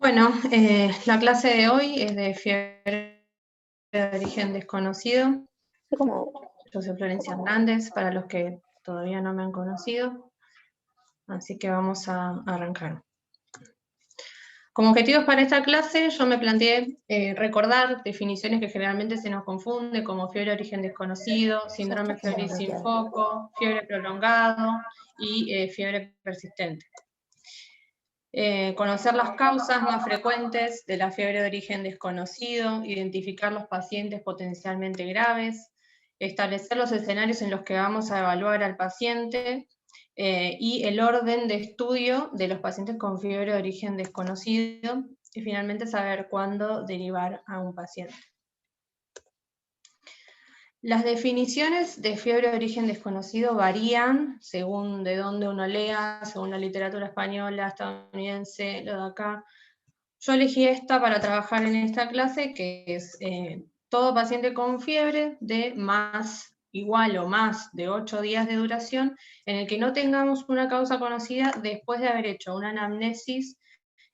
Bueno, la clase de hoy es de fiebre de origen desconocido. Yo soy Florencia Hernández, para los que todavía no me han conocido, así que vamos a arrancar. Como objetivos para esta clase yo me planteé recordar definiciones que generalmente se nos confunden, como fiebre de origen desconocido, síndrome febril sin foco, fiebre prolongado y fiebre persistente. Conocer las causas más frecuentes de la fiebre de origen desconocido, identificar los pacientes potencialmente graves, establecer los escenarios en los que vamos a evaluar al paciente y el orden de estudio de los pacientes con fiebre de origen desconocido y finalmente saber cuándo derivar a un paciente. Las definiciones de fiebre de origen desconocido varían según de dónde uno lea, según la literatura española, estadounidense, lo de acá. Yo elegí esta para trabajar en esta clase, que es todo paciente con fiebre de más, igual o más de 8 días de duración, en el que no tengamos una causa conocida después de haber hecho una anamnesis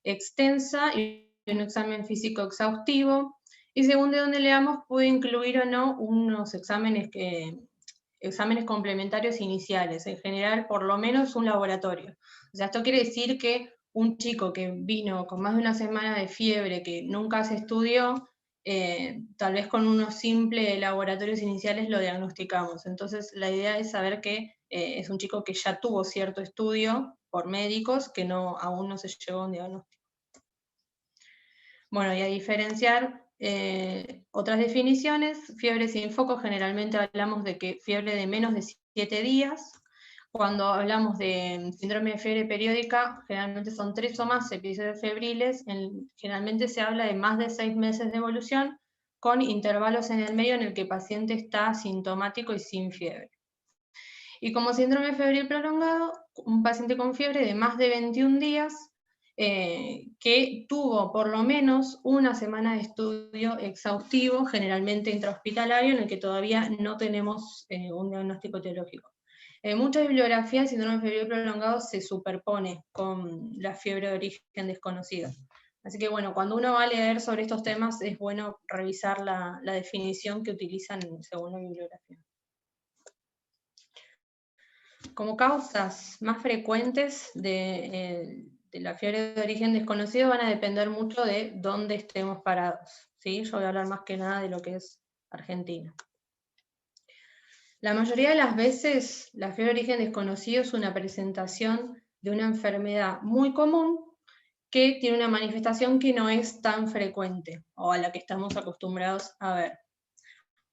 extensa y un examen físico exhaustivo, y según de dónde leamos puede incluir o no unos exámenes complementarios iniciales, en general por lo menos un laboratorio. O sea, esto quiere decir que un chico que vino con más de una semana de fiebre, que nunca se estudió, tal vez con unos simples laboratorios iniciales lo diagnosticamos. Entonces la idea es saber que es un chico que ya tuvo cierto estudio por médicos, que aún no se llegó a un diagnóstico. Bueno, y a diferenciar otras definiciones, fiebre sin foco, generalmente hablamos de que fiebre de menos de 7 días. Cuando hablamos de síndrome de fiebre periódica, generalmente son 3 o más episodios febriles, generalmente se habla de más de 6 meses de evolución, con intervalos en el medio en el que el paciente está asintomático y sin fiebre. Y como síndrome febril prolongado, un paciente con fiebre de más de 21 días, que tuvo por lo menos una semana de estudio exhaustivo, generalmente intrahospitalario, en el que todavía no tenemos un diagnóstico etiológico. En muchas bibliografías, el síndrome febril prolongado se superpone con la fiebre de origen desconocido. Así que bueno, cuando uno va a leer sobre estos temas, es bueno revisar la definición que utilizan según la bibliografía. Como causas más frecuentes de la fiebre de origen desconocido van a depender mucho de dónde estemos parados, ¿sí? Yo voy a hablar más que nada de lo que es Argentina. La mayoría de las veces, la fiebre de origen desconocido es una presentación de una enfermedad muy común que tiene una manifestación que no es tan frecuente, o a la que estamos acostumbrados a ver.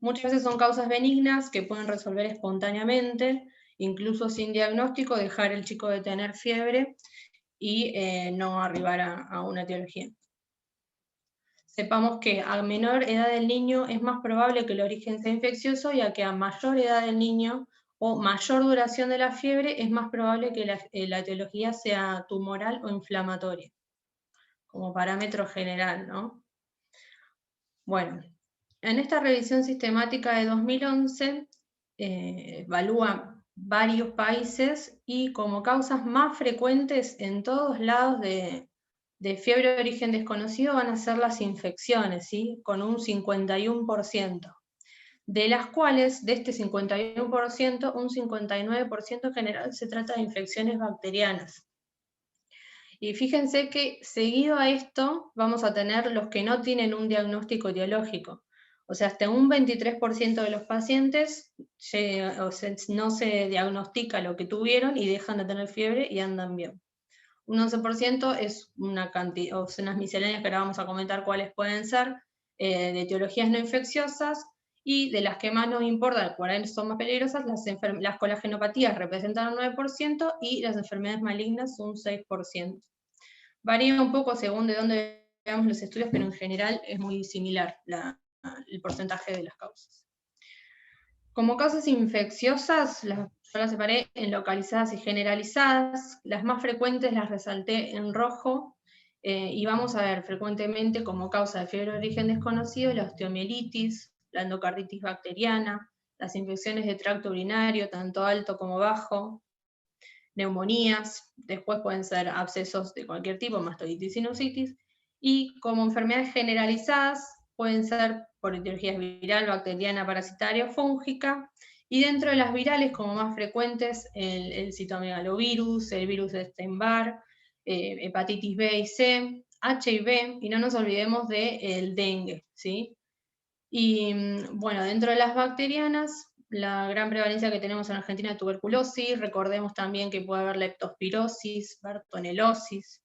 Muchas veces son causas benignas que pueden resolver espontáneamente, incluso sin diagnóstico, dejar el chico de tener fiebre y no arribar a una etiología. Sepamos que a menor edad del niño es más probable que el origen sea infeccioso, ya que a mayor edad del niño o mayor duración de la fiebre es más probable que la etiología sea tumoral o inflamatoria, como parámetro general, ¿no? Bueno, en esta revisión sistemática de 2011 evalúa varios países y como causas más frecuentes en todos lados de fiebre de origen desconocido van a ser las infecciones, ¿sí? Con un 51%, de las cuales, de este 51%, un 59% en general se trata de infecciones bacterianas. Y fíjense que seguido a esto vamos a tener los que no tienen un diagnóstico etiológico. O sea, hasta un 23% de los pacientes no se diagnostica lo que tuvieron y dejan de tener fiebre y andan bien. Un 11% es una cantidad, o son unas misceláneas que ahora vamos a comentar cuáles pueden ser, de etiologías no infecciosas, y de las que más nos importan, cuáles son más peligrosas, las colagenopatías representan un 9% y las enfermedades malignas un 6%. Varía un poco según de dónde veamos los estudios, pero en general es muy similar el porcentaje de las causas. Como causas infecciosas, yo las separé en localizadas y generalizadas. Las más frecuentes las resalté en rojo, y vamos a ver frecuentemente como causa de fiebre de origen desconocido la osteomielitis, la endocarditis bacteriana, las infecciones de tracto urinario, tanto alto como bajo, neumonías, después pueden ser abscesos de cualquier tipo, mastoiditis, sinusitis, Y como enfermedades generalizadas pueden ser por etiología viral, bacteriana, parasitaria o fúngica, y dentro de las virales, como más frecuentes, el citomegalovirus, el virus de Epstein-Barr, hepatitis B y C, HIV, y no nos olvidemos del dengue, ¿sí? Y bueno, dentro de las bacterianas, la gran prevalencia que tenemos en Argentina es tuberculosis, recordemos también que puede haber leptospirosis, bartonelosis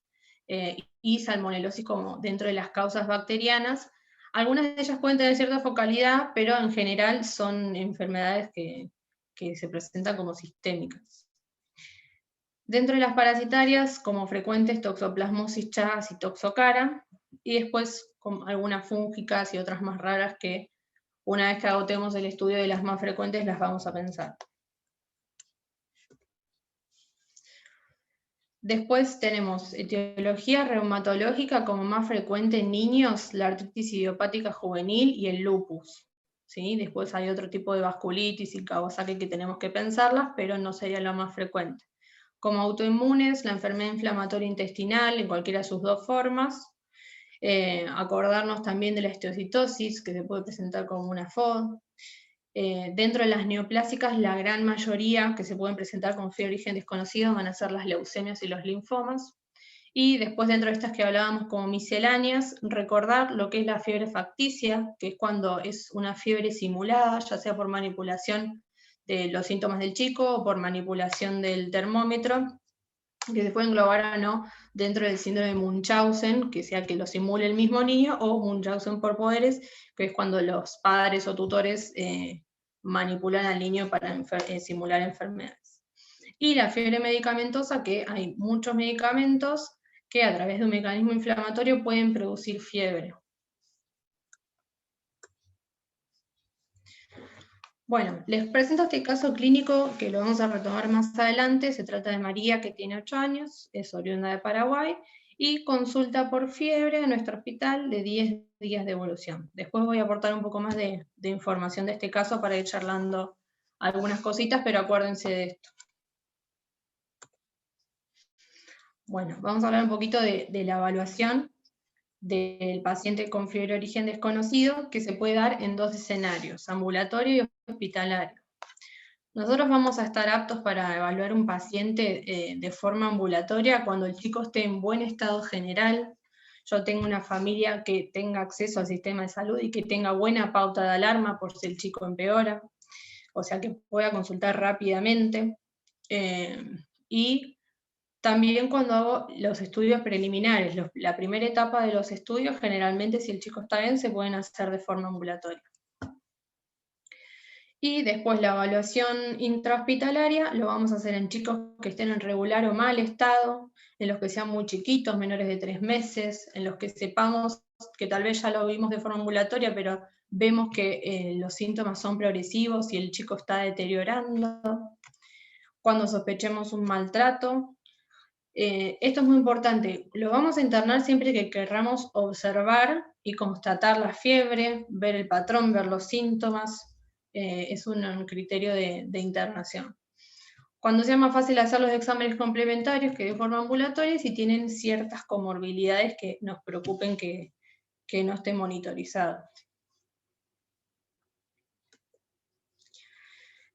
y salmonelosis como dentro de las causas bacterianas. Algunas de ellas pueden tener cierta focalidad, pero en general son enfermedades que se presentan como sistémicas. Dentro de las parasitarias, como frecuentes, toxoplasmosis Chagas y toxocara, y después con algunas fúngicas y otras más raras que una vez que agotemos el estudio de las más frecuentes las vamos a pensar. Después tenemos etiología reumatológica como más frecuente en niños, la artritis idiopática juvenil y el lupus. ¿Sí? Después hay otro tipo de vasculitis y Kawasaki que tenemos que pensarlas, pero no sería lo más frecuente. Como autoinmunes, la enfermedad inflamatoria intestinal en cualquiera de sus dos formas. Acordarnos también de la esteocitosis, que se puede presentar como una FOD. Dentro de las neoplásicas, la gran mayoría que se pueden presentar con fiebre de origen desconocido van a ser las leucemias y los linfomas. Y después dentro de estas que hablábamos como misceláneas, recordar lo que es la fiebre facticia, que es cuando es una fiebre simulada, ya sea por manipulación de los síntomas del chico o por manipulación del termómetro, que se puede englobar o no dentro del síndrome de Munchausen, que sea que lo simule el mismo niño, o Munchausen por poderes, que es cuando los padres o tutores manipulan al niño para simular enfermedades. Y la fiebre medicamentosa, que hay muchos medicamentos que a través de un mecanismo inflamatorio pueden producir fiebre. Bueno, les presento este caso clínico que lo vamos a retomar más adelante. Se trata de María, que tiene 8 años, es oriunda de Paraguay, y consulta por fiebre en nuestro hospital de 10 días de evolución. Después voy a aportar un poco más de información de este caso para ir charlando algunas cositas, pero acuérdense de esto. Bueno, vamos a hablar un poquito de la evaluación del paciente con fiebre de origen desconocido, que se puede dar en dos escenarios, ambulatorio y hospitalario. Nosotros vamos a estar aptos para evaluar un paciente de forma ambulatoria cuando el chico esté en buen estado general, yo tengo una familia que tenga acceso al sistema de salud y que tenga buena pauta de alarma por si el chico empeora, o sea que pueda consultar rápidamente. Y también cuando hago los estudios preliminares, la primera etapa de los estudios, generalmente si el chico está bien, se pueden hacer de forma ambulatoria. Y después la evaluación intrahospitalaria lo vamos a hacer en chicos que estén en regular o mal estado, en los que sean muy chiquitos, menores de 3 meses, en los que sepamos que tal vez ya lo vimos de forma ambulatoria, pero vemos que los síntomas son progresivos y el chico está deteriorando. Cuando sospechemos un maltrato. Esto es muy importante, lo vamos a internar siempre que querramos observar y constatar la fiebre, ver el patrón, ver los síntomas, es un criterio de internación. Cuando sea más fácil hacer los exámenes complementarios que de forma ambulatoria, si tienen ciertas comorbilidades que nos preocupen que no estén monitorizadas.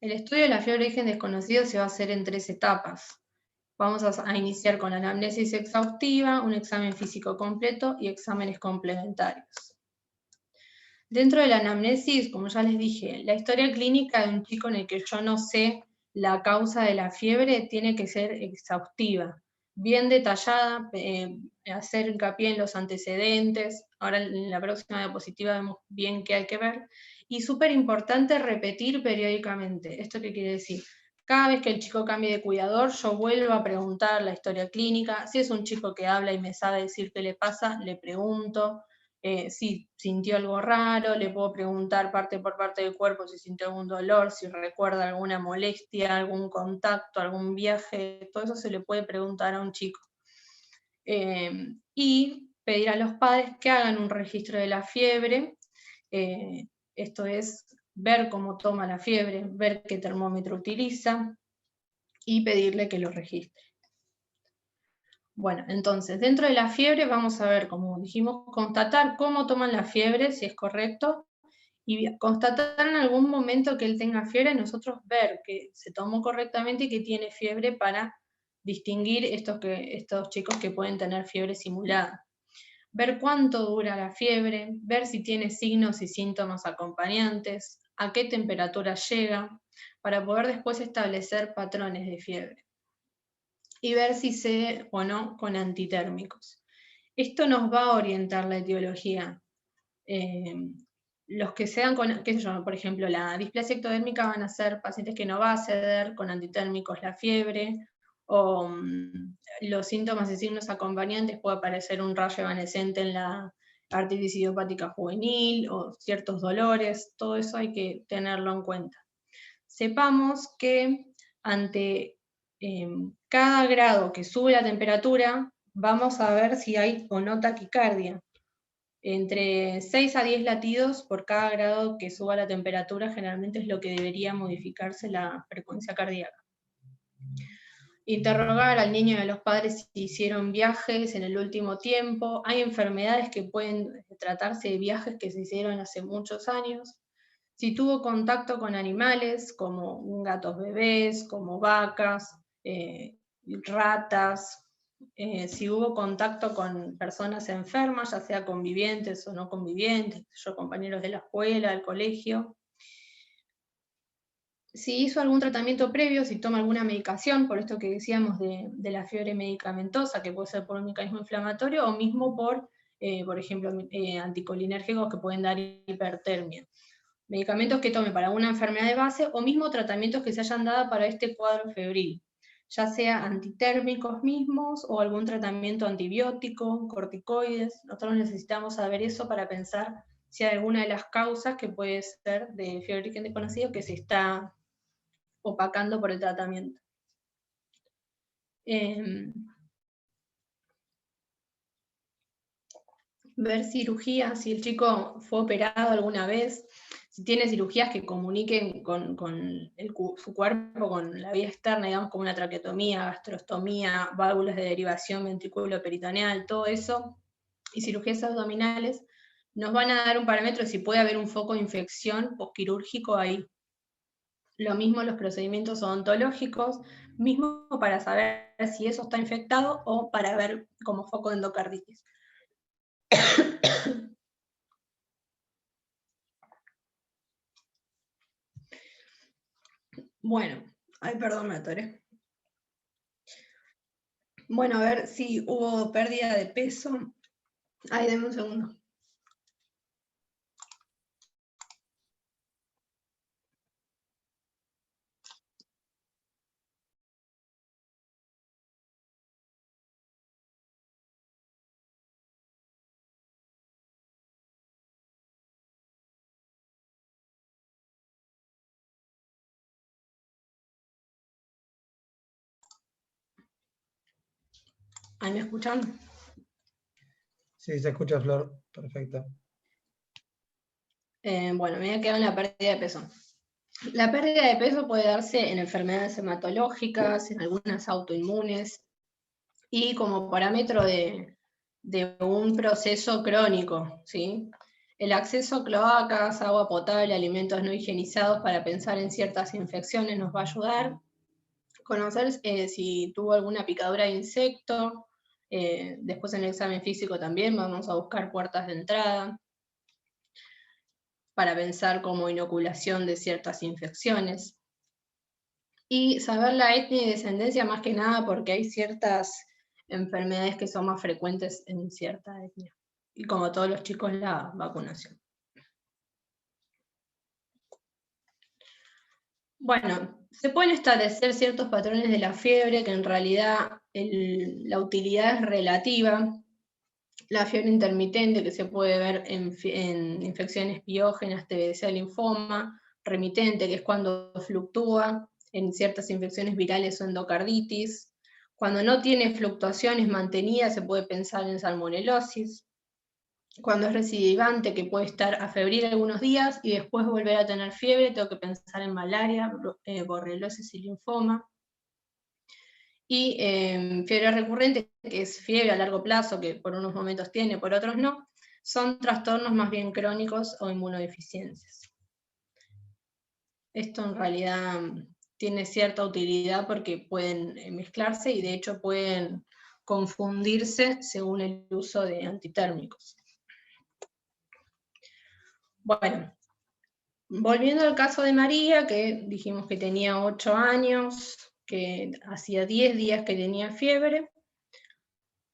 El estudio de la fiebre de origen desconocido se va a hacer en 3 etapas. Vamos a iniciar con la anamnesis exhaustiva, un examen físico completo y exámenes complementarios. Dentro de la anamnesis, como ya les dije, la historia clínica de un chico en el que yo no sé la causa de la fiebre tiene que ser exhaustiva, bien detallada, hacer hincapié en los antecedentes. Ahora en la próxima diapositiva vemos bien qué hay que ver. Y súper importante repetir periódicamente. ¿Esto qué quiere decir? Cada vez que el chico cambie de cuidador, yo vuelvo a preguntar la historia clínica. Si es un chico que habla y me sabe decir qué le pasa, le pregunto. Si sintió algo raro, le puedo preguntar parte por parte del cuerpo si sintió algún dolor, si recuerda alguna molestia, algún contacto, algún viaje, todo eso se le puede preguntar a un chico. Y pedir a los padres que hagan un registro de la fiebre, esto es ver cómo toma la fiebre, ver qué termómetro utiliza y pedirle que lo registre. Bueno, entonces, dentro de la fiebre vamos a ver, como dijimos, constatar cómo toman la fiebre, si es correcto, y constatar en algún momento que él tenga fiebre, nosotros ver que se tomó correctamente y que tiene fiebre para distinguir estos chicos que pueden tener fiebre simulada. Ver cuánto dura la fiebre, ver si tiene signos y síntomas acompañantes, a qué temperatura llega, para poder después establecer patrones de fiebre y ver si cede o no con antitérmicos. Esto nos va a orientar la etiología. Los que sean con, qué sé yo, por ejemplo, la displasia ectodérmica van a ser pacientes que no va a ceder con antitérmicos la fiebre, o los síntomas y signos acompañantes puede aparecer un rayo evanescente en la artritis idiopática juvenil, o ciertos dolores, todo eso hay que tenerlo en cuenta. Sepamos que ante cada grado que sube la temperatura, vamos a ver si hay o no taquicardia. Entre 6 a 10 latidos por cada grado que suba la temperatura generalmente es lo que debería modificarse la frecuencia cardíaca. Interrogar al niño y a los padres si hicieron viajes en el último tiempo. Hay enfermedades que pueden tratarse de viajes que se hicieron hace muchos años. Si tuvo contacto con animales como gatos bebés, como vacas, ratas, si hubo contacto con personas enfermas, ya sea convivientes o no convivientes, compañeros de la escuela, del colegio. Si hizo algún tratamiento previo, si toma alguna medicación, por esto que decíamos de la fiebre medicamentosa, que puede ser por un mecanismo inflamatorio, o mismo por ejemplo, anticolinérgicos que pueden dar hipertermia. Medicamentos que tome para una enfermedad de base, o mismo tratamientos que se hayan dado para este cuadro febril, ya sea antitérmicos mismos o algún tratamiento antibiótico, corticoides. Nosotros necesitamos saber eso para pensar si hay alguna de las causas que puede ser de fiebre de origen desconocido que se está opacando por el tratamiento. Ver cirugías, si el chico fue operado alguna vez, si tiene cirugías que comuniquen con su cuerpo, con la vía externa, digamos, como una traqueotomía, gastrostomía, válvulas de derivación ventrículo-peritoneal, todo eso, y cirugías abdominales, nos van a dar un parámetro de si puede haber un foco de infección postquirúrgico ahí. Lo mismo los procedimientos odontológicos, mismo para saber si eso está infectado o para ver como foco de endocarditis. Bueno, ay, perdón, me atoré. Bueno, a ver si hubo pérdida de peso. Ay, denme un segundo. ¿Ahí me escuchan? Sí, se escucha, Flor. Perfecto. Bueno, me voy a quedar en la pérdida de peso. La pérdida de peso puede darse en enfermedades hematológicas, en algunas autoinmunes, y como parámetro de un proceso crónico, ¿sí? El acceso a cloacas, agua potable, alimentos no higienizados para pensar en ciertas infecciones nos va a ayudar. Conocer si tuvo alguna picadura de insecto. Después en el examen físico también vamos a buscar puertas de entrada para pensar como inoculación de ciertas infecciones. Y saber la etnia y descendencia más que nada porque hay ciertas enfermedades que son más frecuentes en cierta etnia. Y como todos los chicos, la vacunación. Bueno, se pueden establecer ciertos patrones de la fiebre que en realidad la utilidad es relativa. La fiebre intermitente que se puede ver en infecciones piógenas, TBC, linfoma, remitente, que es cuando fluctúa en ciertas infecciones virales o endocarditis. Cuando no tiene fluctuaciones mantenidas se puede pensar en salmonelosis. Cuando es recidivante, que puede estar afebril algunos días y después volver a tener fiebre, tengo que pensar en malaria, borreliosis y linfoma. Y fiebre recurrente, que es fiebre a largo plazo, que por unos momentos tiene, por otros no, son trastornos más bien crónicos o inmunodeficiencias. Esto en realidad tiene cierta utilidad porque pueden mezclarse y de hecho pueden confundirse según el uso de antitérmicos. Bueno, volviendo al caso de María, que dijimos que tenía 8 años, que hacía 10 días que tenía fiebre.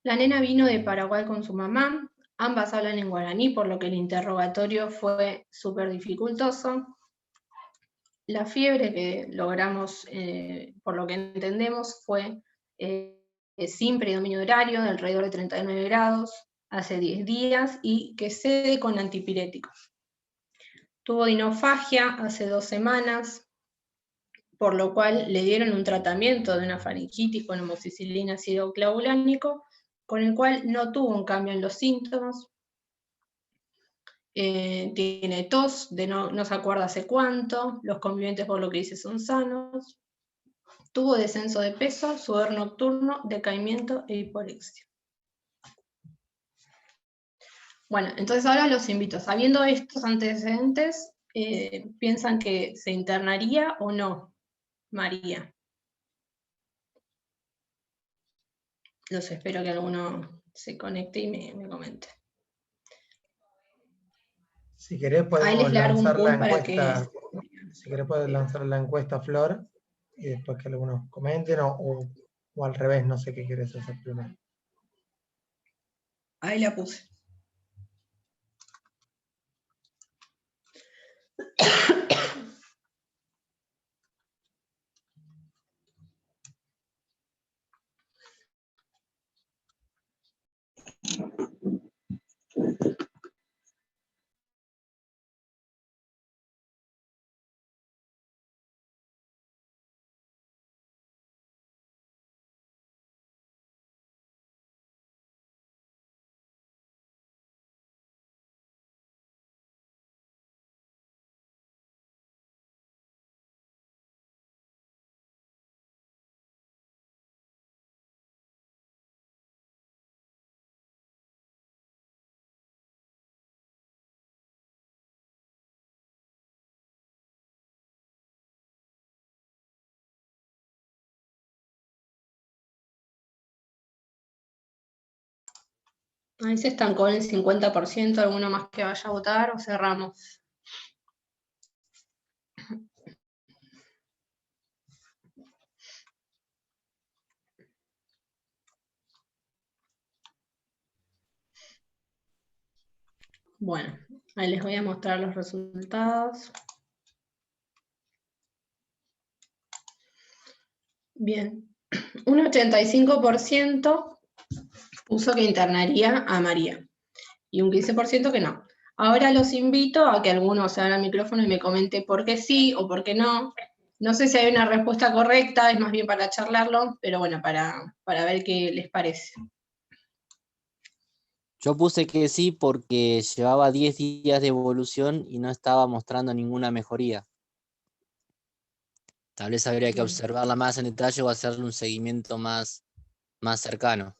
La nena vino de Paraguay con su mamá, ambas hablan en guaraní, por lo que el interrogatorio fue súper dificultoso. La fiebre que logramos, por lo que entendemos, fue sin predominio horario, de alrededor de 39 grados, hace 10 días, y que cede con antipiréticos. Tuvo dinofagia hace 2 semanas, por lo cual le dieron un tratamiento de una faringitis con amoxicilina ácido clavulánico, con el cual no tuvo un cambio en los síntomas. Tiene tos, de no se acuerda hace cuánto, los convivientes por lo que dice son sanos. Tuvo descenso de peso, sudor nocturno, decaimiento e hiporexia. Bueno, entonces ahora los invito, sabiendo estos antecedentes, ¿piensan que se internaría o no, María? Los espero que alguno se conecte y me comente. Si querés Ahí les podemos largo un lanzar la poll para que... encuesta. Si querés podés lanzar la encuesta, Flor, y después que algunos comenten o al revés, no sé qué querés hacer primero. Ahí la puse. Ahí se estancó en el 50%, ¿alguno más que vaya a votar o cerramos? Bueno, ahí les voy a mostrar los resultados. Bien, un 85% puso que internaría a María y un 15% que no. Ahora los invito a que algunos se abran el micrófono y me comente por qué sí o por qué no. No sé si hay una respuesta correcta, es más bien para charlarlo, pero bueno, para ver qué les parece. Yo puse que sí porque llevaba 10 días de evolución y no estaba mostrando ninguna mejoría. Tal vez habría que Bien. observarla más en detalle o hacerle un seguimiento más cercano.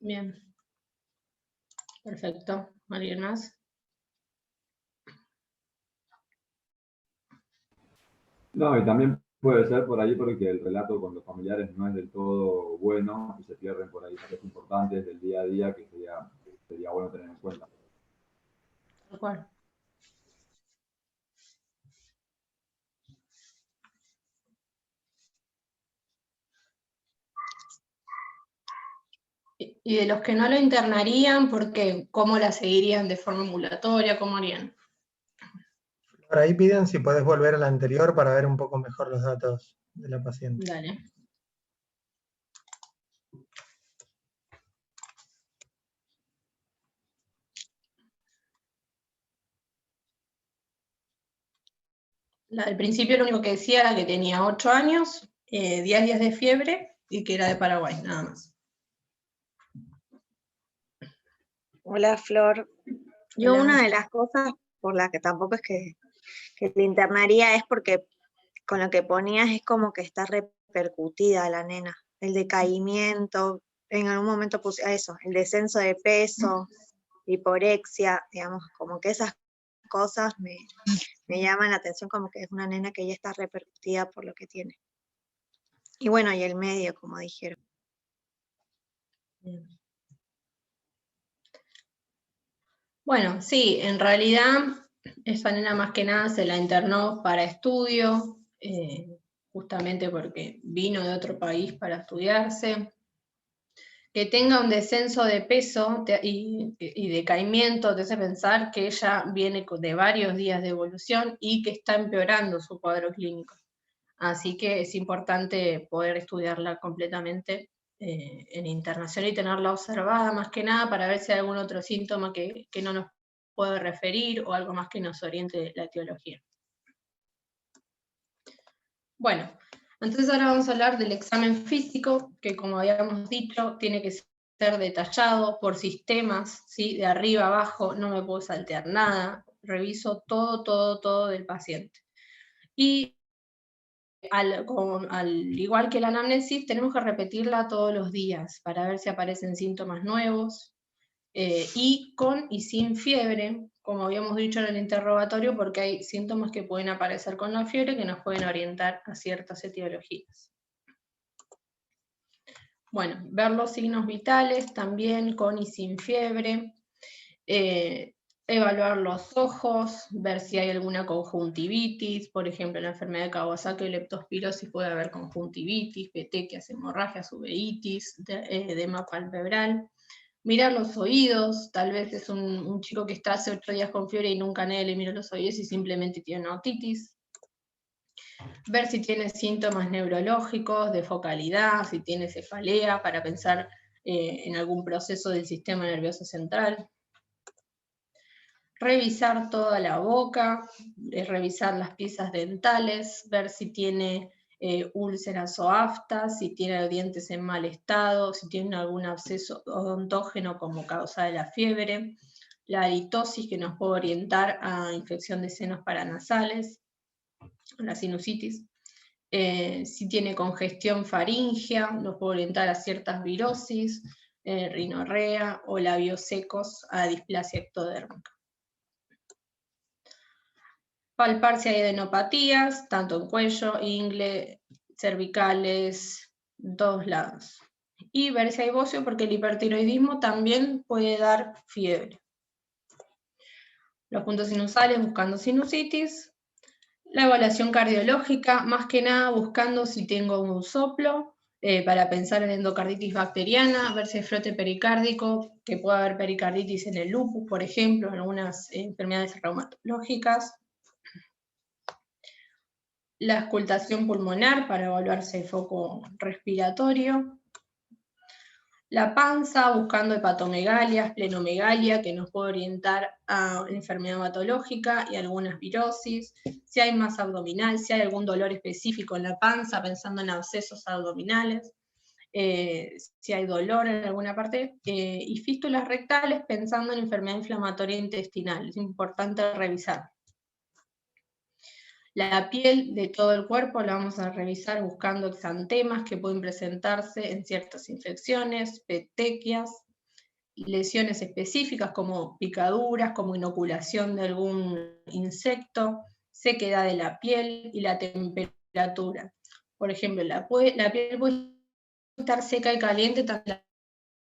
Bien. Perfecto. ¿Alguien más? No, y también puede ser por ahí porque el relato con los familiares no es del todo bueno y se pierden por ahí datos importantes del día a día que sería bueno tener en cuenta. Tal cual. Y de los que no lo internarían, ¿por qué? ¿Cómo la seguirían de forma ambulatoria? ¿Cómo harían? Por ahí piden si podés volver a la anterior para ver un poco mejor los datos de la paciente. Dale. Al principio lo único que decía era que tenía 8 años, 10 días de fiebre y que era de Paraguay, nada más. Hola, Flor. Yo Hola. una de las cosas por las que tampoco es que te internaría es porque con lo que ponías es como que está repercutida la nena. El decaimiento, en algún momento puse eso, el descenso de peso, hiporexia, digamos, como que esas cosas me llaman la atención, como que es una nena que ya está repercutida por lo que tiene. Y bueno, y el medio, como dijeron. Bueno, sí, en realidad esa nena más que nada se la internó para estudio, justamente porque vino de otro país para estudiarse. Que tenga un descenso de peso y decaimiento te hace pensar que ella viene de varios días de evolución y que está empeorando su cuadro clínico. Así que es importante poder estudiarla completamente en internación y tenerla observada más que nada para ver si hay algún otro síntoma que no nos puede referir o algo más que nos oriente la etiología. Bueno, entonces ahora vamos a hablar del examen físico, que como habíamos dicho, tiene que ser detallado por sistemas, ¿sí? De arriba a abajo, no me puedo saltear nada, reviso todo del paciente. Y al igual que la anamnesis, tenemos que repetirla todos los días para ver si aparecen síntomas nuevos, y con y sin fiebre, como habíamos dicho en el interrogatorio, porque hay síntomas que pueden aparecer con la fiebre que nos pueden orientar a ciertas etiologías. Bueno, ver los signos vitales también con y sin fiebre, evaluar los ojos, ver si hay alguna conjuntivitis, por ejemplo, en la enfermedad de Kawasaki o leptospirosis puede haber conjuntivitis, petequias, hemorragias, uveitis, edema palpebral. Mirar los oídos, tal vez es un chico que está hace 8 días con fiebre y nunca nadie le miró los oídos y simplemente tiene una otitis. Ver si tiene síntomas neurológicos, de focalidad, si tiene cefalea, para pensar en algún proceso del sistema nervioso central. Revisar toda la boca, revisar las piezas dentales, ver si tiene úlceras o aftas, si tiene dientes en mal estado, si tiene algún absceso odontógeno como causa de la fiebre, la halitosis que nos puede orientar a infección de senos paranasales, la sinusitis, si tiene congestión faríngea, nos puede orientar a ciertas virosis, rinorrea o labios secos a displasia ectodérmica. Palpar si hay adenopatías, tanto en cuello, ingle, cervicales, en todos lados. Y ver si hay bocio, porque el hipertiroidismo también puede dar fiebre. Los puntos sinusales buscando sinusitis. La evaluación cardiológica, más que nada buscando si tengo un soplo, para pensar en endocarditis bacteriana, ver si hay frote pericárdico, que puede haber pericarditis en el lupus, por ejemplo, en algunas enfermedades reumatológicas. La auscultación pulmonar para evaluarse el foco respiratorio. La panza, buscando hepatomegalia, esplenomegalia, que nos puede orientar a enfermedad hematológica y algunas virosis. Si hay masa abdominal, si hay algún dolor específico en la panza, pensando en abscesos abdominales. Si hay dolor en alguna parte. Y fístulas rectales, pensando en enfermedad inflamatoria intestinal. Es importante revisar. La piel de todo el cuerpo la vamos a revisar buscando exantemas que pueden presentarse en ciertas infecciones, petequias, lesiones específicas como picaduras, como inoculación de algún insecto, sequedad de la piel y la temperatura. Por ejemplo, la piel puede estar seca y caliente, también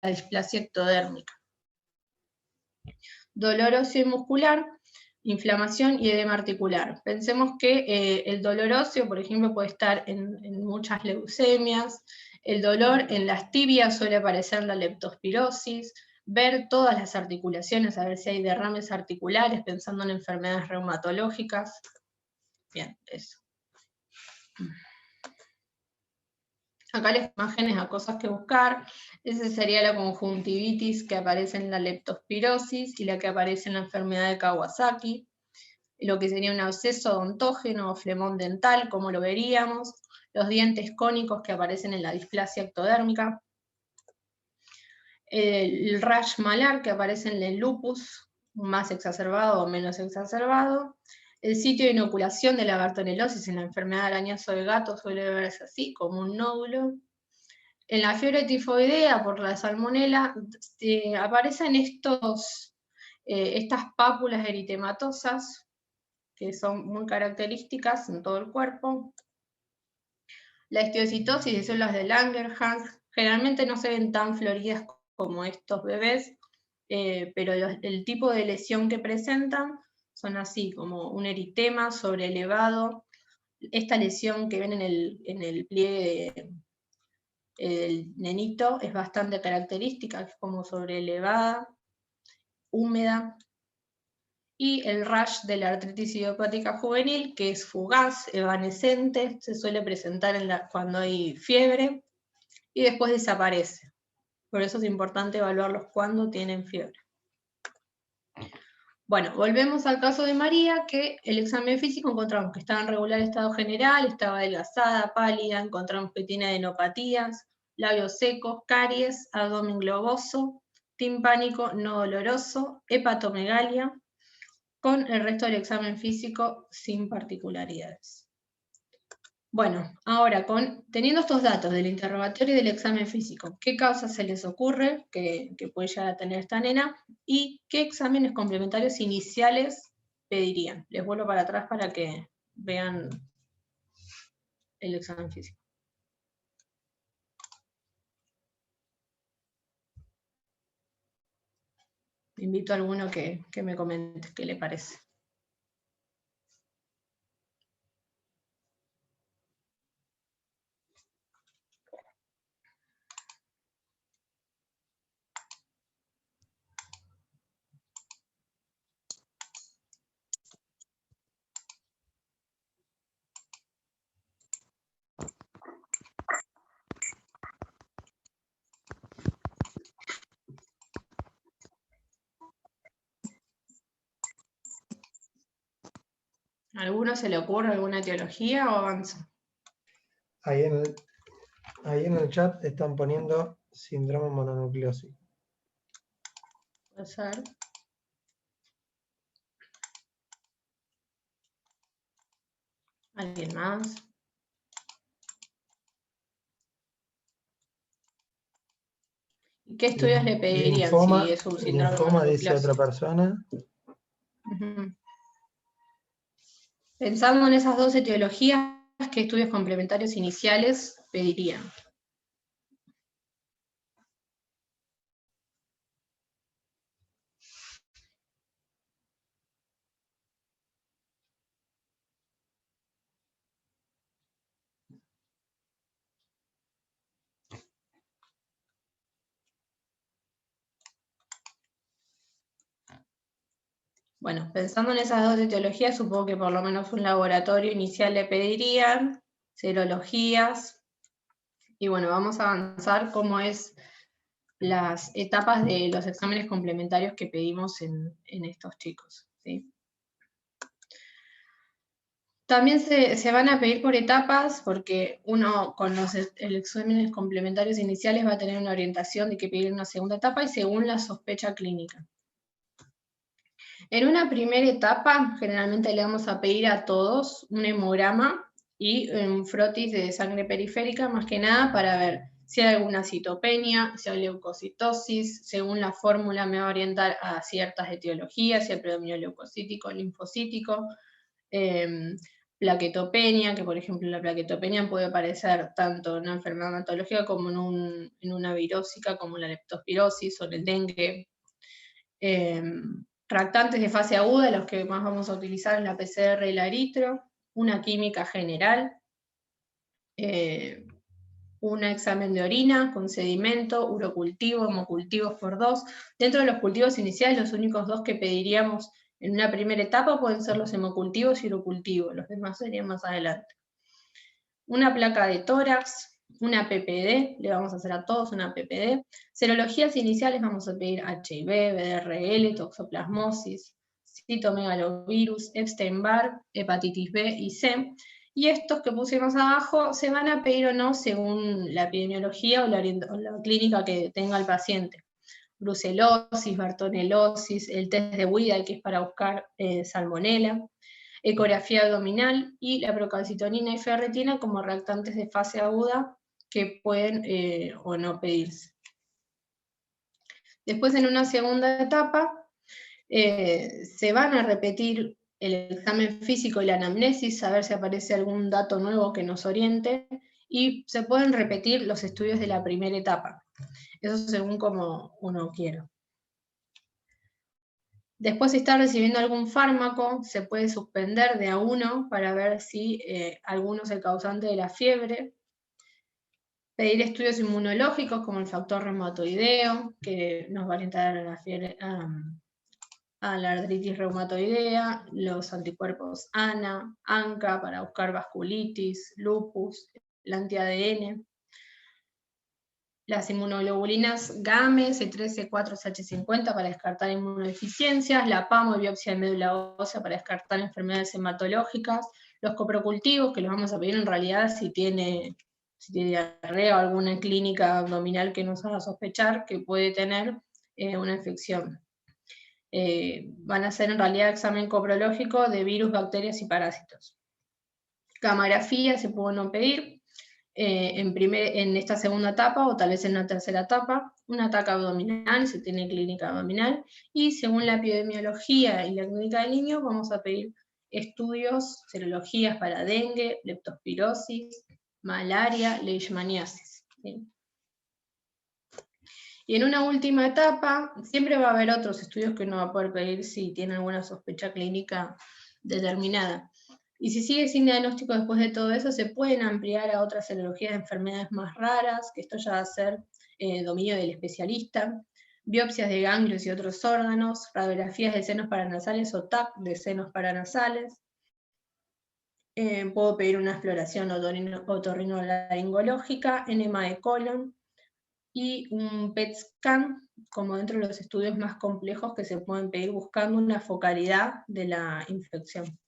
la displasia ectodérmica. Dolor óseo y muscular, inflamación y edema articular. Pensemos que el dolor óseo, por ejemplo, puede estar en muchas leucemias, el dolor en las tibias suele aparecer la leptospirosis, ver todas las articulaciones, a ver si hay derrames articulares, pensando en enfermedades reumatológicas. Bien, eso. Acá las imágenes a cosas que buscar. Esa sería la conjuntivitis que aparece en la leptospirosis y la que aparece en la enfermedad de Kawasaki. Lo que sería un absceso odontógeno o flemón dental, como lo veríamos. Los dientes cónicos que aparecen en la displasia ectodérmica. El rash malar que aparece en el lupus, más exacerbado o menos exacerbado. El sitio de inoculación de la bartonelosis en la enfermedad del arañazo de gato suele verse así, como un nódulo. En la fiebre tifoidea, por la salmonela, aparecen estas pápulas eritematosas, que son muy características en todo el cuerpo. La histiocytosis de células de Langerhans generalmente no se ven tan floridas como estos bebés, pero el tipo de lesión que presentan son así, como un eritema sobrelevado. Esta lesión que ven en el pliegue del nenito es bastante característica, es como sobrelevada, húmeda. Y el rash de la artritis idiopática juvenil, que es fugaz, evanescente, se suele presentar cuando hay fiebre y después desaparece. Por eso es importante evaluarlos cuando tienen fiebre. Bueno, volvemos al caso de María, que el examen físico encontramos que estaba en regular estado general, estaba adelgazada, pálida, encontramos que tiene adenopatías, labios secos, caries, abdomen globoso, timpánico no doloroso, hepatomegalia, con el resto del examen físico sin particularidades. Bueno, ahora teniendo estos datos del interrogatorio y del examen físico, ¿qué causas se les ocurre que puede llegar a tener esta nena? ¿Y qué exámenes complementarios iniciales pedirían? Les vuelvo para atrás para que vean el examen físico. Invito a alguno que me comente qué le parece. ¿A alguno se le ocurre alguna etiología o avanza? Ahí en el chat están poniendo síndrome mononucleósico. Puede ser. ¿Alguien más? ¿Y qué estudios le pedirían Linfoma, si es un síndrome linfoma dice otra mononucleósico? persona. Uh-huh. Pensando en esas dos etiologías, ¿qué estudios complementarios iniciales pedirían? Bueno, pensando en esas dos etiologías, supongo que por lo menos un laboratorio inicial le pedirían, serologías, y bueno, vamos a avanzar cómo es las etapas de los exámenes complementarios que pedimos en estos chicos, ¿sí? También se van a pedir por etapas, porque uno con los exámenes complementarios iniciales va a tener una orientación de que pedir en una segunda etapa y según la sospecha clínica. En una primera etapa, generalmente le vamos a pedir a todos un hemograma y un frotis de sangre periférica, más que nada para ver si hay alguna citopenia, si hay leucocitosis. Según la fórmula me va a orientar a ciertas etiologías, si hay predominio leucocítico, linfocítico, plaquetopenia, que por ejemplo la plaquetopenia puede aparecer tanto en una enfermedad hematológica como en una virósica, como la leptospirosis o en el dengue. Reactantes de fase aguda, los que más vamos a utilizar es la PCR y la eritro, una química general, un examen de orina con sedimento, urocultivo, hemocultivos por 2. Dentro de los cultivos iniciales, los únicos dos que pediríamos en una primera etapa pueden ser los hemocultivos y urocultivos, los demás serían más adelante. Una placa de tórax, una PPD, le vamos a hacer a todos una PPD. Serologías iniciales vamos a pedir HIV, BDRL, toxoplasmosis, citomegalovirus, Epstein-Barr, hepatitis B y C. Y estos que pusimos abajo se van a pedir o no según la epidemiología o la clínica que tenga el paciente. Brucelosis, bartonelosis, el test de Widal, que es para buscar salmonela. ecografía abdominal y la procalcitonina y ferritina como reactantes de fase aguda que pueden o no pedirse. Después, en una segunda etapa, se van a repetir el examen físico y la anamnesis, a ver si aparece algún dato nuevo que nos oriente, y se pueden repetir los estudios de la primera etapa. Eso según como uno quiera. Después, si está recibiendo algún fármaco, se puede suspender de a uno para ver si alguno es el causante de la fiebre. Pedir estudios inmunológicos como el factor reumatoideo, que nos va a orientar a la fiebre, a la artritis reumatoidea, los anticuerpos ANA, ANCA para buscar vasculitis, lupus, el anti-ADN. Las inmunoglobulinas GAME, C3, C4, CH50 para descartar inmunodeficiencias, la PAMO y biopsia de médula ósea para descartar enfermedades hematológicas, los coprocultivos, que los vamos a pedir en realidad si tiene diarrea o alguna clínica abdominal que nos haga sospechar que puede tener una infección. Van a ser en realidad examen coprológico de virus, bacterias y parásitos. Camografía se puede no pedir. En esta segunda etapa, o tal vez en una tercera etapa, un ataque abdominal, si tiene clínica abdominal, y según la epidemiología y la clínica del niño, vamos a pedir estudios, serologías para dengue, leptospirosis, malaria, leishmaniasis. ¿Sí? Y en una última etapa, siempre va a haber otros estudios que uno va a poder pedir si tiene alguna sospecha clínica determinada. Y si sigue sin diagnóstico después de todo eso, se pueden ampliar a otras serologías de enfermedades más raras, que esto ya va a ser dominio del especialista, biopsias de ganglios y otros órganos, radiografías de senos paranasales o TAC de senos paranasales. Puedo pedir una exploración otorrinolaringológica, enema de colon, y un PET scan, como dentro de los estudios más complejos que se pueden pedir buscando una focalidad de la infección.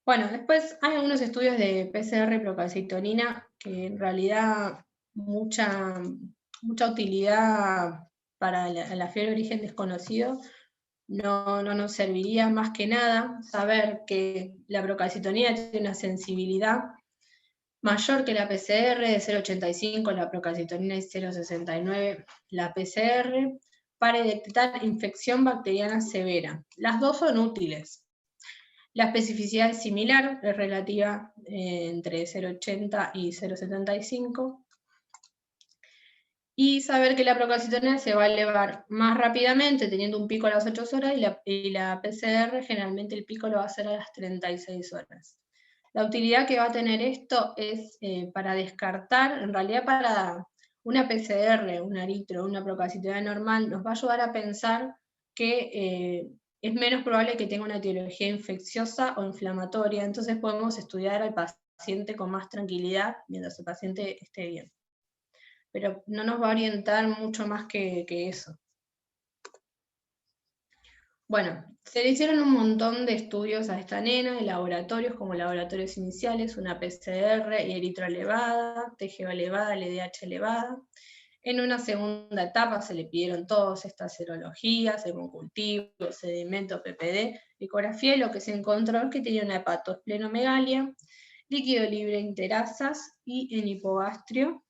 Bueno, después hay algunos estudios de PCR y procalcitonina que en realidad mucha utilidad para la fiebre de origen desconocido no nos serviría. más que nada saber que la procalcitonina tiene una sensibilidad mayor que la PCR de 0,85, la procalcitonina es 0,69, la PCR, para detectar infección bacteriana severa. Las dos son útiles. La especificidad es similar, es relativa entre 0,80 y 0,75. Y saber que la procalcitonina se va a elevar más rápidamente, teniendo un pico a las 8 horas, y la PCR generalmente el pico lo va a hacer a las 36 horas. La utilidad que va a tener esto es para descartar, en realidad para una PCR, un eritro, una procalcitonina normal, nos va a ayudar a pensar que es menos probable que tenga una etiología infecciosa o inflamatoria, entonces podemos estudiar al paciente con más tranquilidad mientras el paciente esté bien. Pero no nos va a orientar mucho más que eso. Bueno, se le hicieron un montón de estudios a esta nena, de laboratorios como laboratorios iniciales, una PCR y eritro elevada, TGO elevada, LDH elevada. En una segunda etapa se le pidieron todas estas serologías, hemocultivo, sedimento, PPD, ecografía, y lo que se encontró es que tenía una hepatosplenomegalia, líquido libre interasas y en hipogastrio.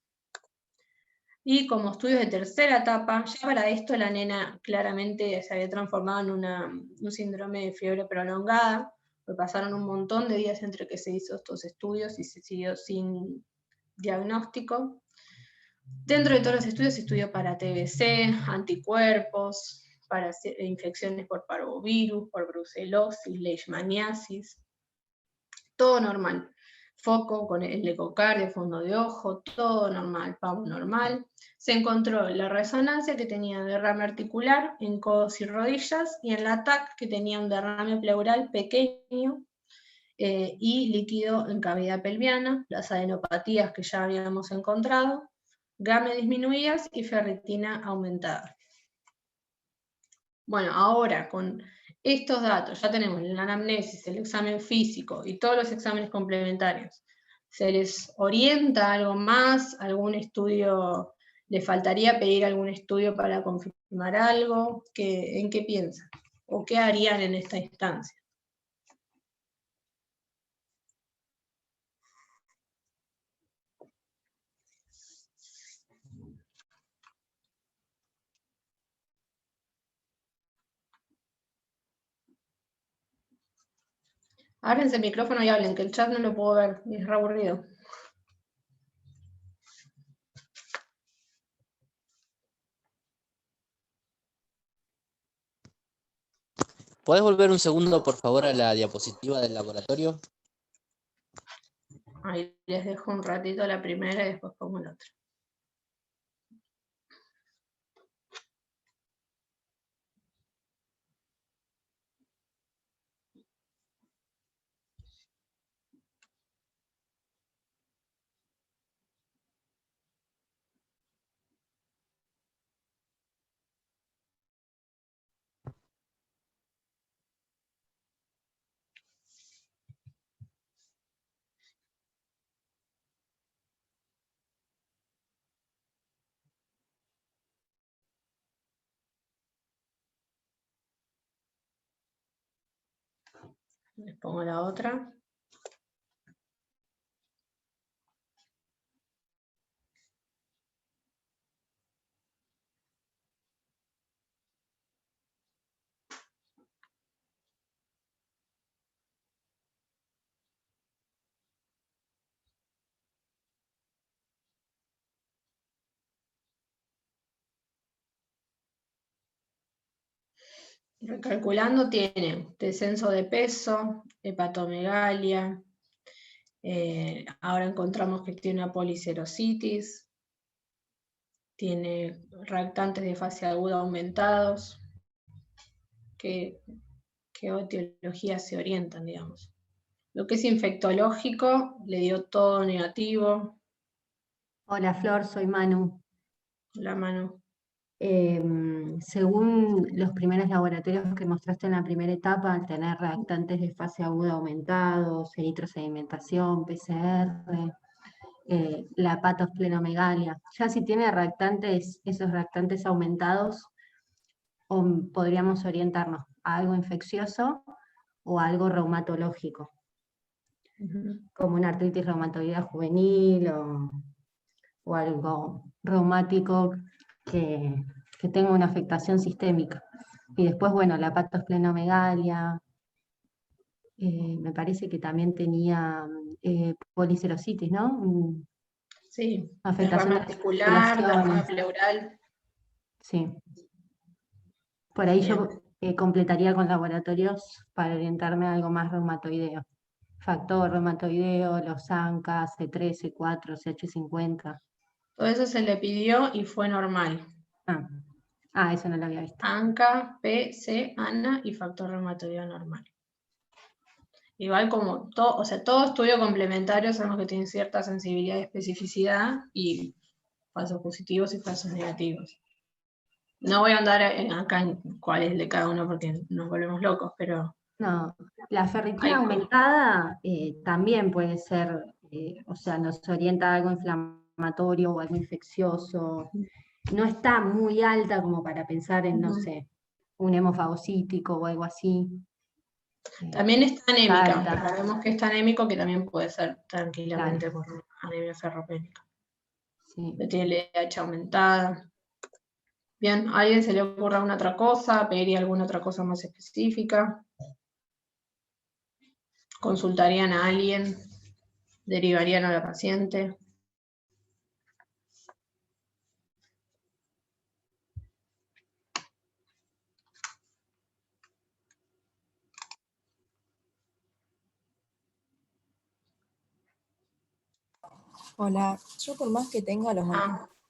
Y como estudios de tercera etapa, ya para esto la nena claramente se había transformado en un síndrome de fiebre prolongada, porque pasaron un montón de días entre que se hizo estos estudios y se siguió sin diagnóstico. Dentro de todos los estudios se estudió para TBC, anticuerpos, para infecciones por parvovirus, por brucelosis, leishmaniasis, todo normal. Foco con el ecocardio, fondo de ojo, todo normal, PAMO normal. Se encontró la resonancia que tenía derrame articular en codos y rodillas, y en la TAC que tenía un derrame pleural pequeño y líquido en cavidad pelviana, las adenopatías que ya habíamos encontrado, GAME disminuidas y ferritina aumentada. Bueno, ahora con estos datos, ya tenemos la anamnesis, el examen físico y todos los exámenes complementarios. ¿Se les orienta algo más? ¿Algún estudio? ¿Le faltaría pedir algún estudio para confirmar algo? ¿En qué piensan? ¿O qué harían en esta instancia? Ábrense el micrófono y hablen, que el chat no lo puedo ver, y es re aburrido. ¿Podés volver un segundo, por favor, a la diapositiva del laboratorio? Ahí les dejo un ratito la primera y después pongo la otra. Les pongo la otra. Recalculando, tiene descenso de peso, hepatomegalia, ahora encontramos que tiene una policerositis, tiene reactantes de fase aguda aumentados, ¿qué etiologías se orientan, digamos? Lo que es infectológico, le dio todo negativo. Hola Flor, soy Manu. La mano. Según los primeros laboratorios que mostraste en la primera etapa, al tener reactantes de fase aguda aumentados, eritrosedimentación, PCR, la hepatosplenomegalia, ya si tiene reactantes, esos reactantes aumentados, podríamos orientarnos a algo infeccioso o a algo reumatológico, como una artritis reumatoidea juvenil o algo reumático que tenga una afectación sistémica. Y después, bueno, la hepatosplenomegalia, me parece que también tenía policerositis, ¿no? Sí, Afectación derrame de las articular, derrame articulaciones. pleural. Sí. Por ahí Bien. yo completaría con laboratorios para orientarme a algo más reumatoideo. Factor reumatoideo, los ANCA, C3, C4, CH50. Todo eso se le pidió y fue normal. Eso no lo había visto. ANCA, P, C, ANA y factor reumatoideo normal. Igual como todo, o sea, todo estudio complementario sabemos que tiene cierta sensibilidad y especificidad y falsos positivos y falsos negativos. No voy a andar acá en cuál es el de cada uno porque nos volvemos locos, pero... No, la ferritina aumentada también puede ser, o sea, nos orienta a algo inflamatorio o algo infeccioso. No está muy alta como para pensar en, no sé, un hemofagocítico o algo así. También está anémica, alta. sabemos que está anémico, que también puede ser tranquilamente por anemia ferropénica. Sí. Tiene LH aumentada. Bien, ¿a alguien se le ocurre alguna otra cosa? ¿Pediría alguna otra cosa más específica? ¿Consultarían a alguien? ¿Derivarían a la paciente? Hola, yo por más que tenga los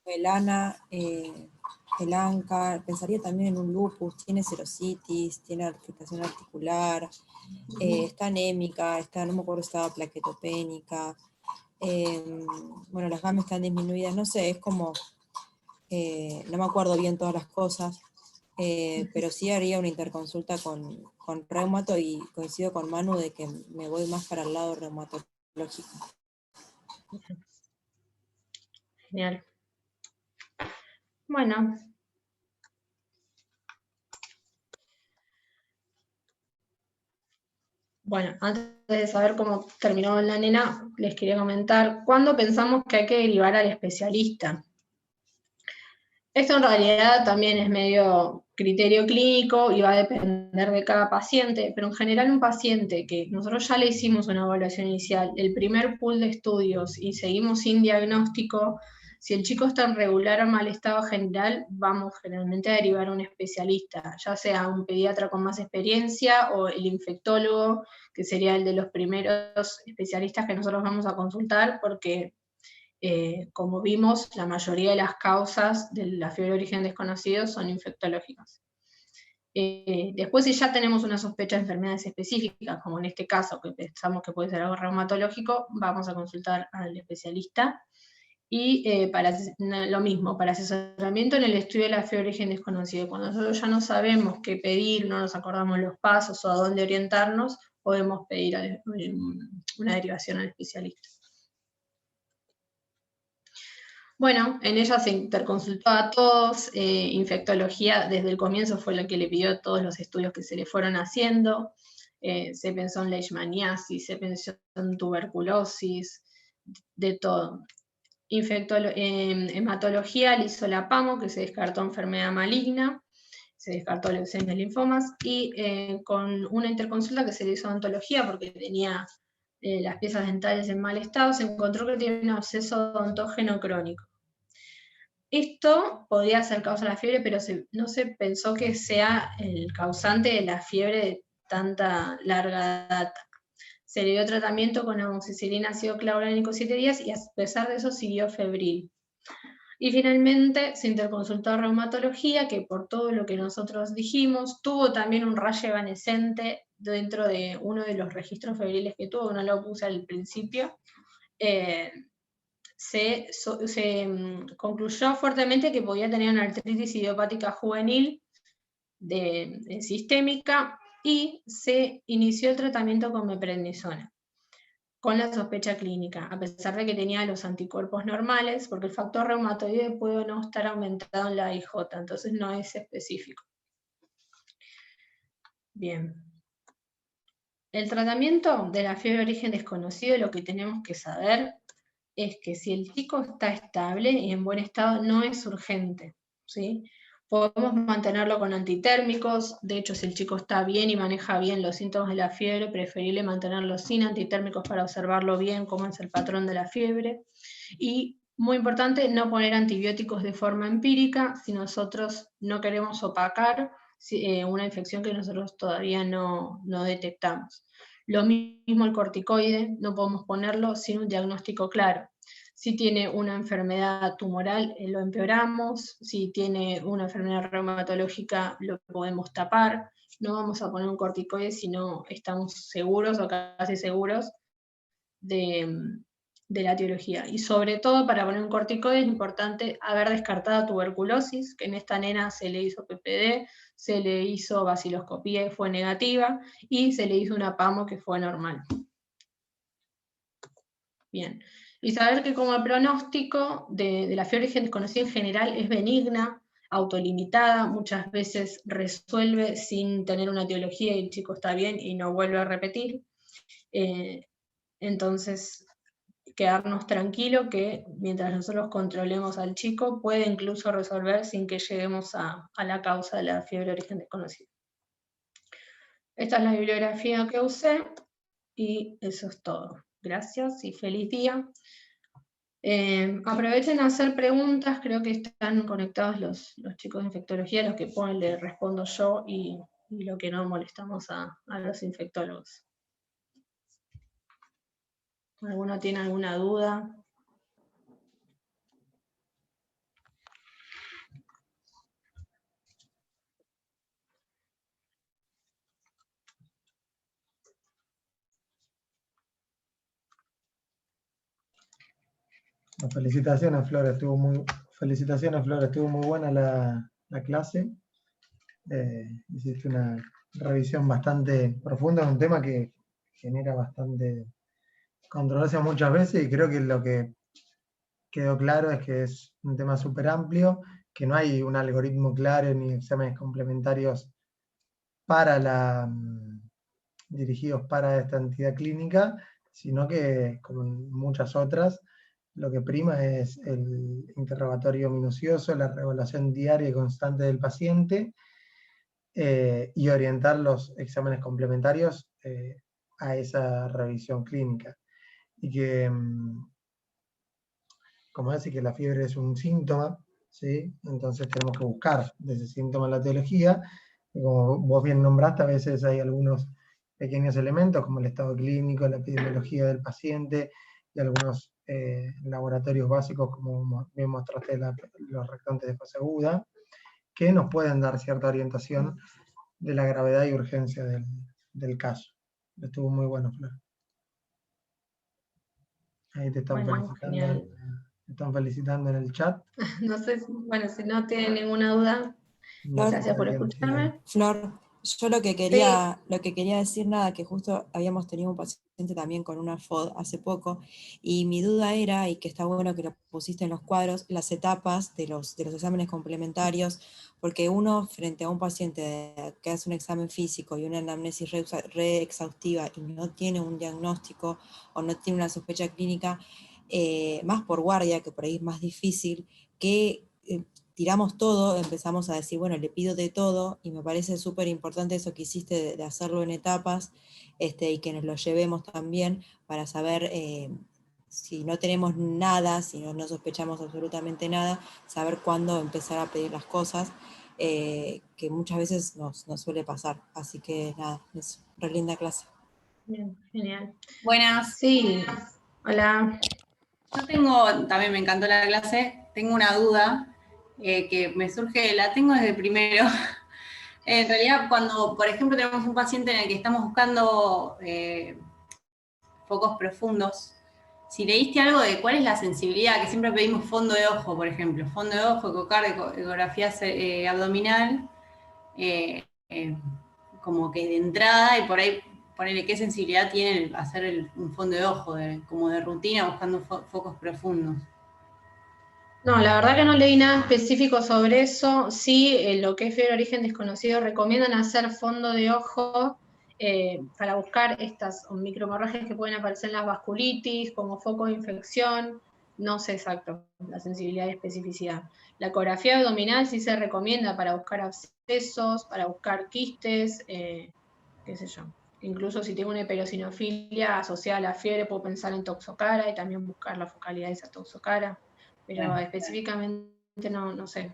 el ANA, el ANCA, pensaría también en un lupus, tiene serositis, tiene afectación articular, está anémica, no me acuerdo si estaba plaquetopénica, bueno, las gamas están disminuidas, no sé, es como, no me acuerdo bien todas las cosas, pero sí haría una interconsulta con reumato y coincido con Manu de que me voy más para el lado reumatológico. Genial. Bueno. Bueno, antes de saber cómo terminó la nena, les quería comentar, ¿cuándo pensamos que hay que derivar al especialista? Esto en realidad también es medio criterio clínico y va a depender de cada paciente, pero en general un paciente que nosotros ya le hicimos una evaluación inicial, el primer pool de estudios y seguimos sin diagnóstico, si el chico está en regular o mal estado general, vamos generalmente a derivar a un especialista, ya sea un pediatra con más experiencia o el infectólogo, que sería el de los primeros especialistas que nosotros vamos a consultar, porque como vimos, la mayoría de las causas de la fiebre de origen desconocido son infectológicas. Después, si ya tenemos una sospecha de enfermedades específicas, como en este caso, que pensamos que puede ser algo reumatológico, vamos a consultar al especialista. Y para lo mismo, para asesoramiento en el estudio de la fiebre de origen desconocido. Cuando nosotros ya no sabemos qué pedir, no nos acordamos los pasos o a dónde orientarnos, podemos pedir una derivación al especialista. Bueno, en ella se interconsultó a todos, infectología desde el comienzo fue la que le pidió todos los estudios que se le fueron haciendo, se pensó en leishmaniasis, se pensó en tuberculosis, de todo. Hematología le hizo la PAMO, que se descartó enfermedad maligna, se descartó leucemia y linfomas, y con una interconsulta que se le hizo odontología porque tenía las piezas dentales en mal estado, se encontró que tiene un absceso odontógeno crónico. Esto podría ser causa de la fiebre, pero no se pensó que sea el causante de la fiebre de tanta larga data. Se le dio tratamiento con amoxicilina ácido clavulónico 7 días y a pesar de eso siguió febril. Y finalmente se interconsultó a reumatología, que por todo lo que nosotros dijimos, tuvo también un rayo evanescente dentro de uno de los registros febriles que tuvo, no lo puse al principio. Se concluyó fuertemente que podía tener una artritis idiopática juvenil sistémica y se inició el tratamiento con meprednisona, con la sospecha clínica, a pesar de que tenía los anticuerpos normales, porque el factor reumatoide puede no estar aumentado en la IJ, entonces no es específico. Bien. El tratamiento de la fiebre de origen desconocido, lo que tenemos que saber es que si el chico está estable y en buen estado, no es urgente, ¿sí? Podemos mantenerlo con antitérmicos, de hecho si el chico está bien y maneja bien los síntomas de la fiebre, preferible mantenerlo sin antitérmicos para observarlo bien cómo es el patrón de la fiebre. Y muy importante, no poner antibióticos de forma empírica si nosotros no queremos opacar una infección que nosotros todavía no detectamos. Lo mismo el corticoide, no podemos ponerlo sin un diagnóstico claro. Si tiene una enfermedad tumoral, lo empeoramos. Si tiene una enfermedad reumatológica, lo podemos tapar. No vamos a poner un corticoide si no estamos seguros o casi seguros de la etiología. Y sobre todo, para poner un corticoide es importante haber descartado tuberculosis, que en esta nena se le hizo PPD, se le hizo baciloscopía y fue negativa, y se le hizo una PAMO que fue normal. Bien. Y saber que como pronóstico de la fiebre de origen desconocido en general es benigna, autolimitada, muchas veces resuelve sin tener una etiología y el chico está bien y no vuelve a repetir. Entonces, quedarnos tranquilos que mientras nosotros controlemos al chico, puede incluso resolver sin que lleguemos a la causa de la fiebre de origen desconocido. Esta es la bibliografía que usé y eso es todo. Gracias y feliz día. Aprovechen a hacer preguntas, creo que están conectados los chicos de infectología, los que pueden le respondo yo y lo que no molestamos a los infectólogos. ¿Alguno tiene alguna duda? Felicitaciones, Flor, estuvo muy buena la clase. Hiciste una revisión bastante profunda de un tema que genera bastante controversia muchas veces, y creo que lo que quedó claro es que es un tema súper amplio, que no hay un algoritmo claro ni exámenes complementarios dirigidos para esta entidad clínica, sino que, como en muchas otras, lo que prima es el interrogatorio minucioso, la reevaluación diaria y constante del paciente, y orientar los exámenes complementarios a esa revisión clínica. Y que, como decir, que la fiebre es un síntoma, ¿sí? Entonces tenemos que buscar de ese síntoma la etiología, y como vos bien nombraste, a veces hay algunos pequeños elementos, como el estado clínico, la epidemiología del paciente, y algunos laboratorios básicos, como bien mostraste los reactantes de fase aguda, que nos pueden dar cierta orientación de la gravedad y urgencia del caso. Estuvo muy bueno, Flor. Ahí te están felicitando. Te están felicitando en el chat. No sé, bueno, si no tienen ninguna duda, Flor, gracias por escucharme. Flor, yo lo que quería decir, nada, que justo habíamos tenido un paciente también con una FOD hace poco, y mi duda era, y que está bueno que lo pusiste en los cuadros, las etapas de los exámenes complementarios, porque uno frente a un paciente que hace un examen físico y una anamnesis re exhaustiva y no tiene un diagnóstico o no tiene una sospecha clínica, más por guardia, que por ahí es más difícil, que tiramos todo, empezamos a decir, bueno, le pido de todo, y me parece súper importante eso que hiciste de hacerlo en etapas, y que nos lo llevemos también para saber si no tenemos nada, si no sospechamos absolutamente nada, saber cuándo empezar a pedir las cosas, que muchas veces nos suele pasar. Así que nada, es re linda clase. Bien, genial. Buenas. Sí, hola. Yo también me encantó la clase, tengo una duda que me surge, la tengo desde primero. En realidad, cuando, por ejemplo, tenemos un paciente en el que estamos buscando focos profundos, si leíste algo de cuál es la sensibilidad, que siempre pedimos fondo de ojo, por ejemplo, fondo de ojo, ecocardio, ecografía abdominal, como que de entrada, y por ahí ponerle qué sensibilidad tiene hacer un fondo de ojo, como de rutina, buscando focos profundos. No, la verdad que no leí nada específico sobre eso. Sí, lo que es fiebre de origen desconocido, recomiendan hacer fondo de ojo para buscar estas microhemorragias que pueden aparecer en las vasculitis, como foco de infección. No sé exacto la sensibilidad y especificidad. La ecografía abdominal sí se recomienda para buscar abscesos, para buscar quistes, qué sé yo. Incluso si tengo una hiperosinofilia asociada a la fiebre, puedo pensar en toxocara y también buscar la focalidad de esa toxocara. Pero específicamente no sé.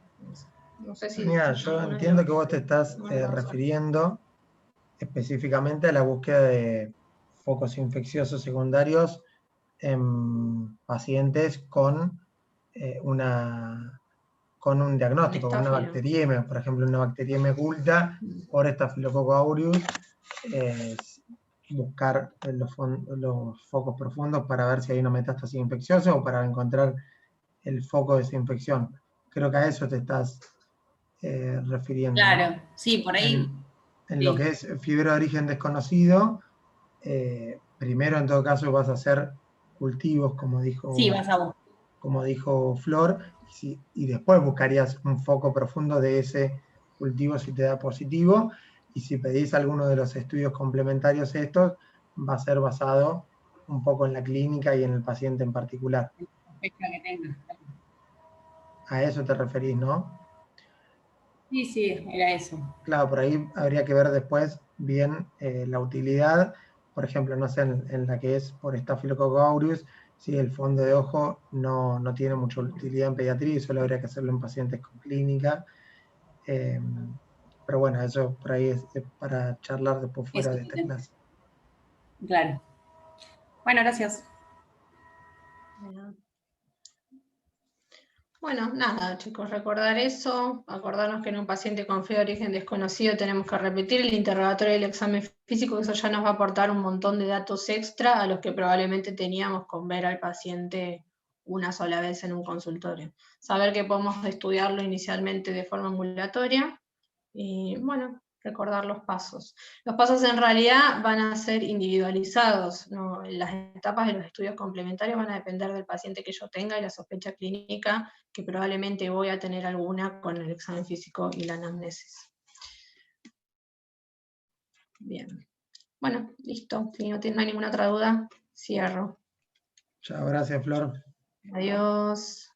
No sé si... Mira, yo entiendo que vos te estás refiriendo específicamente a la búsqueda de focos infecciosos secundarios en pacientes con con un diagnóstico, con una bacteriemia, por ejemplo, una bacteriemia oculta por Staphylococcus aureus, buscar los focos profundos para ver si hay una metástasis infecciosa o para encontrar el foco de esa infección. Creo que a eso te estás refiriendo. Claro, ¿no? Sí, por ahí. En lo que es fiebre de origen desconocido, primero en todo caso vas a hacer cultivos, como dijo, como dijo Flor, y después buscarías un foco profundo de ese cultivo si te da positivo, y si pedís alguno de los estudios complementarios estos, va a ser basado un poco en la clínica y en el paciente en particular. A eso te referís, ¿no? Sí, era eso. Claro, por ahí habría que ver después bien la utilidad, por ejemplo, no sé, en la que es por Staphylococcus aureus, si el fondo de ojo no tiene mucha utilidad en pediatría y solo habría que hacerlo en pacientes con clínica. Pero bueno, eso por ahí es para charlar después fuera de esta clase. Claro. Bueno, gracias. Bueno, nada, chicos, recordar eso, acordarnos que en un paciente con fiebre de origen desconocido tenemos que repetir el interrogatorio del examen físico, que eso ya nos va a aportar un montón de datos extra a los que probablemente teníamos con ver al paciente una sola vez en un consultorio. Saber que podemos estudiarlo inicialmente de forma ambulatoria y, bueno, recordar los pasos. Los pasos en realidad van a ser individualizados, ¿no? Las etapas de los estudios complementarios van a depender del paciente que yo tenga y la sospecha clínica, que probablemente voy a tener alguna con el examen físico y la anamnesis. Bien. Bueno, listo. Si no hay ninguna otra duda, cierro. Chao, gracias, Flor. Adiós.